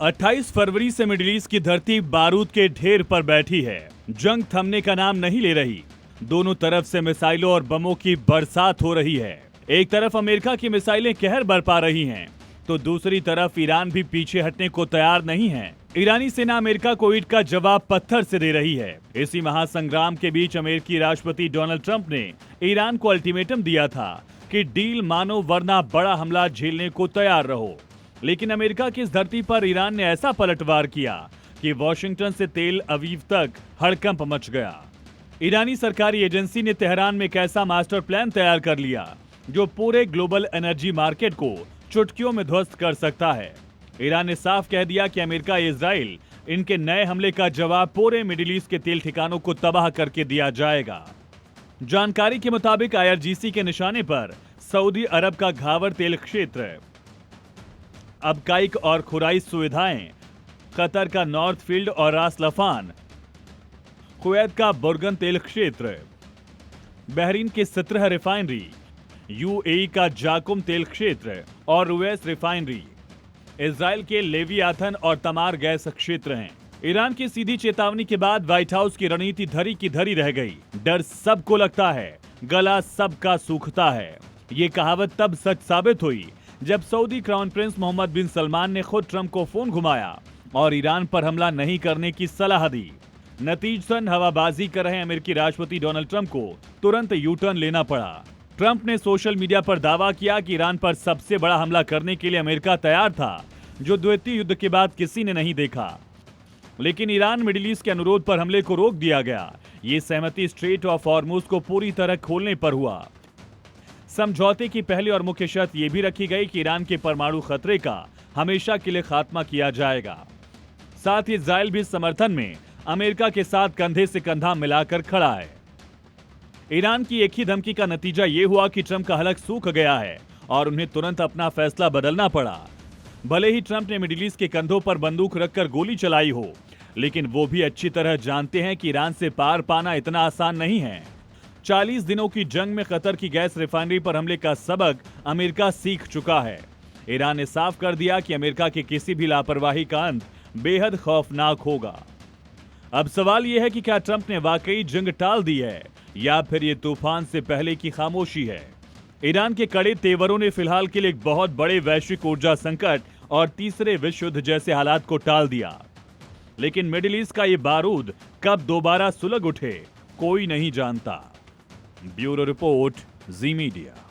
28 फरवरी से middle east की धरती बारूद के ढेर पर बैठी है। जंग थमने का नाम नहीं ले रही। दोनों तरफ से मिसाइलों और बमों की बरसात हो रही है। एक तरफ अमेरिका की मिसाइलें कहर बरपा रही हैं, तो दूसरी तरफ ईरान भी पीछे हटने को तैयार नहीं है। ईरानी सेना अमेरिका को ईंट का जवाब पत्थर से दे रही है। इसी महासंग्राम के बीच अमेरिकी राष्ट्रपति डोनाल्ड ट्रंप ने ईरान को अल्टीमेटम दिया था कि डील मानो वरना बड़ा हमला झेलने को तैयार रहो। लेकिन अमेरिका की इस धरती पर ईरान ने ऐसा पलटवार किया कि वॉशिंगटन से तेल अवीव तक हड़कंप मच गया। ईरानी सरकारी एजेंसी ने तेहरान में एक ऐसा मास्टर प्लान तैयार कर लिया जो पूरे ग्लोबल एनर्जी मार्केट को चुटकियों में ध्वस्त कर सकता है। ईरान ने साफ कह दिया कि अमेरिका इजराइल इनके नए हमले का जवाब पूरे मिडिल ईस्ट के तेल ठिकानों को तबाह करके दिया जाएगा। जानकारी के मुताबिक IRGC के निशाने पर सऊदी अरब का घावर तेल क्षेत्र, अबकाइक और खुराइश सुविधाएं, कतर का नॉर्थ फील्ड और रास लफान, कुवैत का बुर्गन तेल क्षेत्र, बहरीन की 17 रिफाइनरी, UAE का जाकुम तेल क्षेत्र और रुवैस रिफाइनरी, इजराइल के लेवियाथन और तमार गैस क्षेत्र हैं। ईरान की सीधी चेतावनी के बाद व्हाइट हाउस की रणनीति धरी की धरी रह गई। डर सबको लगता है, गला सबका सूखता है। ये कहावत तब सच साबित हुई जब सऊदी क्राउन प्रिंस मोहम्मद बिन सलमान ने खुद ट्रंप को फोन घुमाया और ईरान पर हमला नहीं करने की सलाह दी। नतीजतन हवाबाजी कर रहे अमेरिकी राष्ट्रपति डोनाल्ड ट्रंप को तुरंत यू-टर्न लेना पड़ा। ट्रंप ने सोशल मीडिया पर दावा किया कि ईरान पर सबसे बड़ा हमला करने के लिए अमेरिका तैयार था, जो द्वितीय युद्ध के बाद किसी ने नहीं देखा। लेकिन ईरान मिडिल ईस्ट के अनुरोध पर हमले को रोक दिया गया। ये सहमति स्ट्रेट ऑफ हॉर्मुज को पूरी तरह खोलने पर हुआ। समझौते की पहली और मुख्य शर्त यह भी रखी गई कि ईरान के परमाणु खतरे का हमेशा के लिए खात्मा किया जाएगा। साथ ही इजराइल भी समर्थन में अमेरिका के साथ कंधे से कंधा मिलाकर खड़ा है। ईरान की एक ही धमकी का नतीजा ये हुआ कि ट्रंप का हलक सूख गया है और उन्हें तुरंत अपना फैसला बदलना पड़ा। भले ही ट्रंप ने मिडिल ईस्ट के कंधों पर बंदूक रखकर गोली चलाई हो, लेकिन वो भी अच्छी तरह जानते हैं कि ईरान से पार पाना इतना आसान नहीं है। 40 दिनों की जंग में कतर की गैस रिफाइनरी पर हमले का सबक अमेरिका सीख चुका है। ईरान ने साफ कर दिया कि अमेरिका की किसी भी लापरवाही का अंत बेहद खौफनाक होगा। अब सवाल यह है कि क्या ट्रंप ने वाकई जंग टाल दी है या फिर ये तूफान से पहले की खामोशी है। ईरान के कड़े तेवरों ने फिलहाल के लिए एक बहुत बड़े वैश्विक ऊर्जा संकट और तीसरे विश्व युद्ध जैसे हालात को टाल दिया, लेकिन मिडिल ईस्ट का ये बारूद कब दोबारा सुलग उठे कोई नहीं जानता। ब्यूरो रिपोर्ट, जी मीडिया।